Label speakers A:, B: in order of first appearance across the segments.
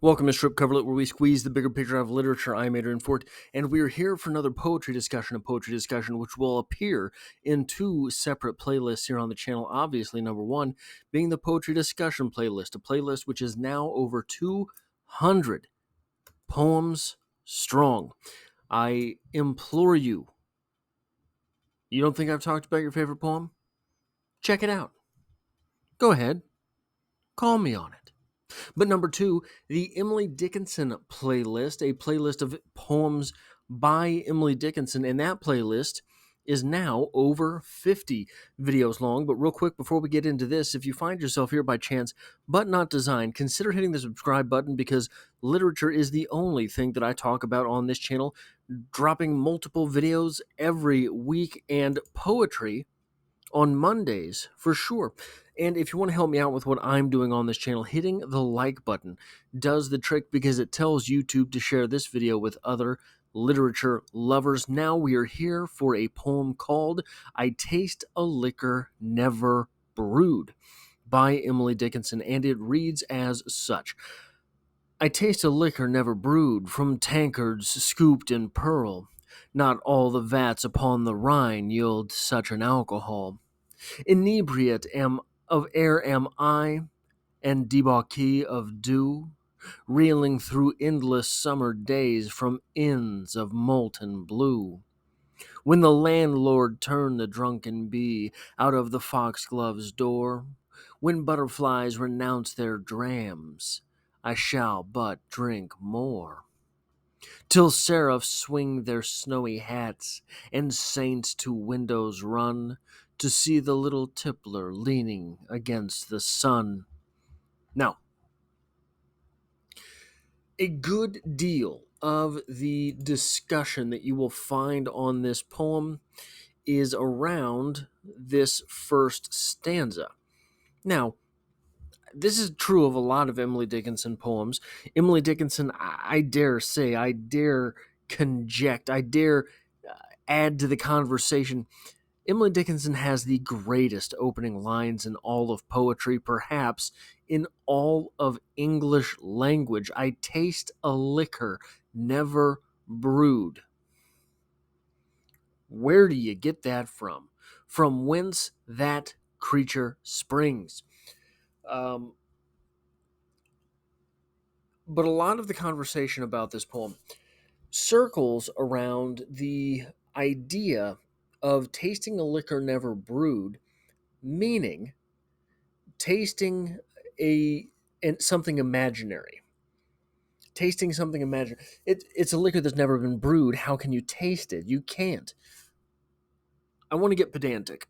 A: Welcome to Strip Coverlet, where we squeeze the bigger picture out of literature. I'm Adrian Fort, and we're here for another poetry discussion, which will appear in two separate playlists here on the channel. Obviously, number one being the poetry discussion playlist, a playlist which is now over 200 poems strong. I implore you, you don't think I've talked about your favorite poem? Check it out. Go ahead, call me on it. But number two, the Emily Dickinson playlist, a playlist of poems by Emily Dickinson, and that playlist is now over 50 videos long. But real quick, before we get into this, if you find yourself here by chance, but not designed, consider hitting the subscribe button, because literature is the only thing that I talk about on this channel, dropping multiple videos every week, and poetry on Mondays for sure. And if you want to help me out with what I'm doing on this channel, hitting the like button does the trick, because it tells YouTube to share this video with other literature lovers. Now we are here for a poem called I Taste a Liquor Never Brewed by Emily Dickinson, and it reads as such. I taste a liquor never brewed, from tankards scooped in pearl. Not all the vats upon the Rhine yield such an alcohol. Inebriate of air am I, and debauchee of dew, reeling through endless summer days from inns of molten blue. When the landlord turned the drunken bee out of the foxglove's door, when butterflies renounce their drams, I shall but drink more. Till seraphs swing their snowy hats, and saints to windows run, to see the little tippler leaning against the sun. Now, a good deal of the discussion that you will find on this poem is around this first stanza. Now, this is true of a lot of Emily Dickinson poems. Emily Dickinson, I dare say, I dare conject, I dare add to the conversation. Emily Dickinson has the greatest opening lines in all of poetry, perhaps in all of English language. I taste a liquor never brewed. Where do you get that from? From whence that creature springs? But a lot of the conversation about this poem circles around the idea of tasting a liquor never brewed, meaning tasting something imaginary. Tasting something imaginary. It's a liquor that's never been brewed. How can you taste it? You can't. I want to get pedantic.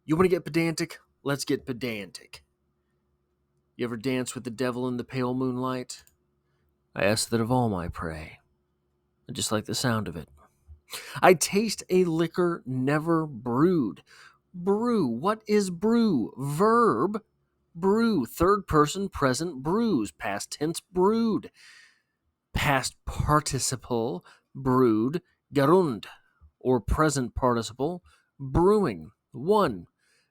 A: You want to get pedantic? Let's get pedantic. You ever dance with the devil in the pale moonlight? I ask that of all my prey. I just like the sound of it. I taste a liquor never brewed. Brew. What is brew? Verb. Brew. Third person present brews. Past tense brewed. Past participle brewed. Gerund. Or present participle brewing. 1.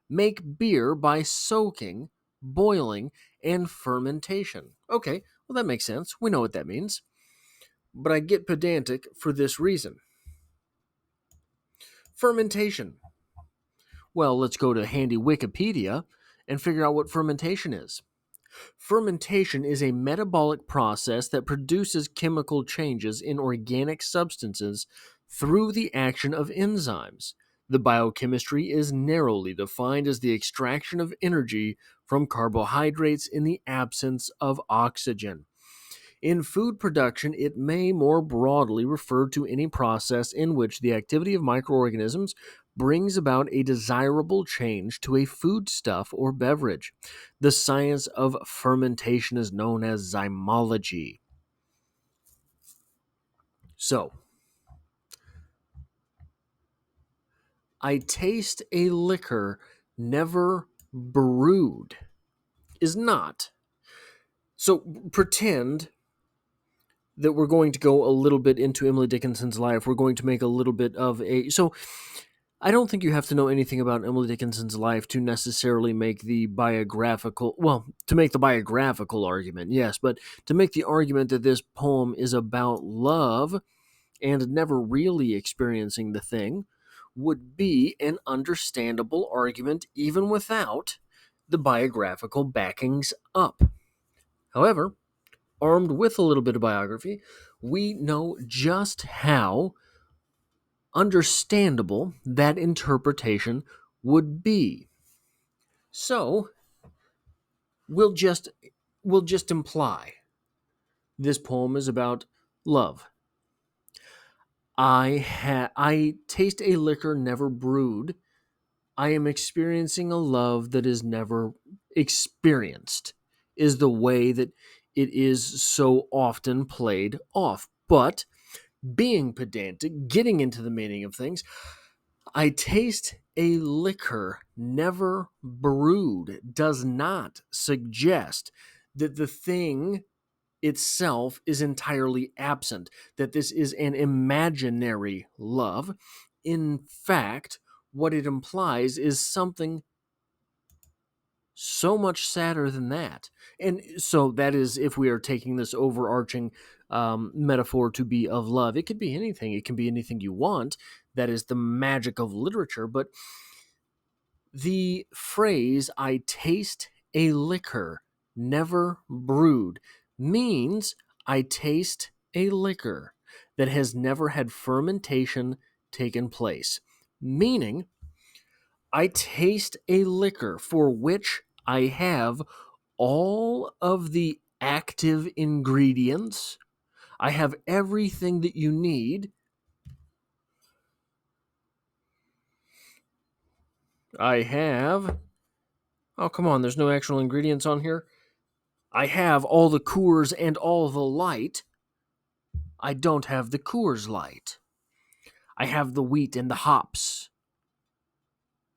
A: Make beer by soaking, boiling, and fermentation. Okay, well, that makes sense. We know what that means. But I get pedantic for this reason. Fermentation. Well, let's go to handy Wikipedia and figure out what fermentation is. Fermentation is a metabolic process that produces chemical changes in organic substances through the action of enzymes. The biochemistry is narrowly defined as the extraction of energy from carbohydrates in the absence of oxygen. In food production, it may more broadly refer to any process in which the activity of microorganisms brings about a desirable change to a foodstuff or beverage. The science of fermentation is known as zymology. So, I taste a liquor never brewed is not. So, pretend that we're going to go a little bit into Emily Dickinson's life. We're going to make a little bit of a... So, I don't think you have to know anything about Emily Dickinson's life to necessarily make the to make the biographical argument, yes, but to make the argument that this poem is about love and never really experiencing the thing would be an understandable argument even without the biographical backings up. However, armed with a little bit of biography, we know just how understandable that interpretation would be. So, we'll just imply this poem is about love. I taste a liquor never brewed. I am experiencing a love that is never experienced, is the way that it is so often played off. But being pedantic, getting into the meaning of things, I taste a liquor never brewed does not suggest that the thing itself is entirely absent, that this is an imaginary love. In fact, what it implies is something so much sadder than that. And so that is, if we are taking this overarching metaphor to be of love, it could be anything. It can be anything you want. That is the magic of literature. But the phrase, I taste a liquor never brewed, means I taste a liquor that has never had fermentation taken place. Meaning, I taste a liquor for which I have all of the active ingredients. I have everything that you need. I have. Oh, come on, there's no actual ingredients on here. I have all the Coors and all the light. I don't have the Coors Light. I have the wheat and the hops.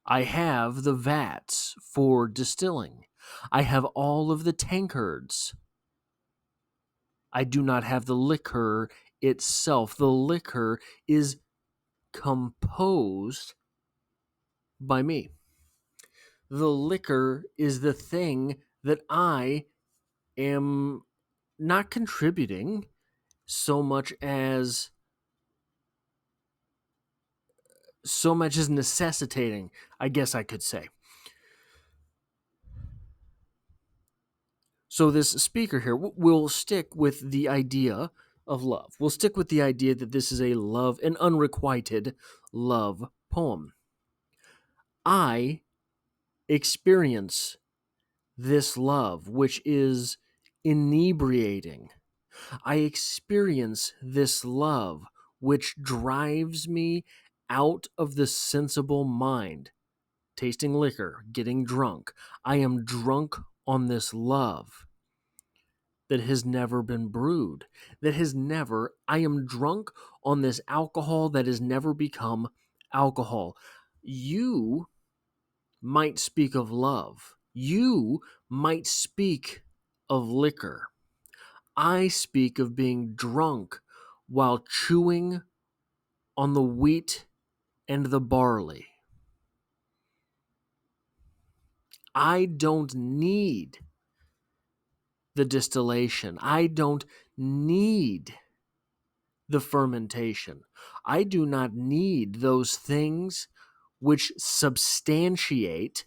A: I have the vats for distilling. I have all of the tankards. I do not have the liquor itself. The liquor is composed by me. The liquor is the thing that I am not contributing so much as necessitating, I guess I could say. So this speaker here will stick with the idea of love. We'll stick with the idea that this is an unrequited love poem. I experience this love, which is inebriating. I experience this love, which drives me out of the sensible mind. Tasting liquor, getting drunk. I am drunk on this love that has never been brewed, I am drunk on this alcohol that has never become alcohol. You might speak of love. You might speak of liquor. I speak of being drunk while chewing on the wheat and the barley. I don't need the distillation. I don't need the fermentation. I do not need those things which substantiate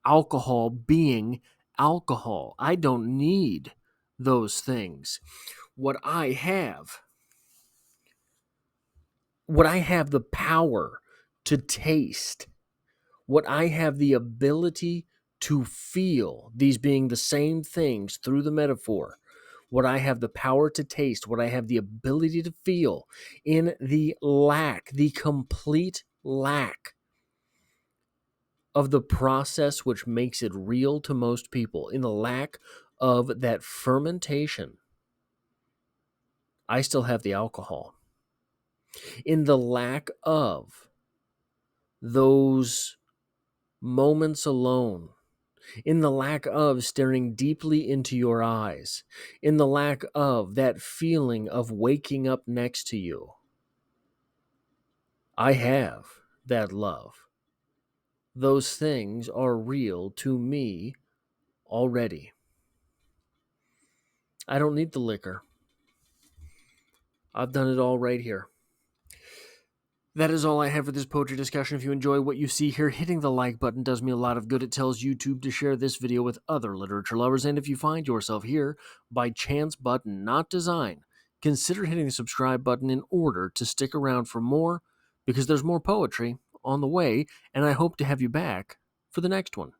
A: alcohol being alcohol. I don't need those things. What I have the power to taste, what I have the ability to feel, these being the same things through the metaphor, what I have the power to taste, what I have the ability to feel, in the complete lack of the process which makes it real to most people, in the lack of that fermentation, I still have the alcohol. In the lack of those moments alone, in the lack of staring deeply into your eyes, in the lack of that feeling of waking up next to you, I have that love. Those things are real to me already. I don't need the liquor. I've done it all right here. That is all I have for this poetry discussion. If you enjoy what you see here, hitting the like button does me a lot of good. It tells YouTube to share this video with other literature lovers. And if you find yourself here by chance but not design, consider hitting the subscribe button in order to stick around for more, because there's more poetry on the way, and I hope to have you back for the next one.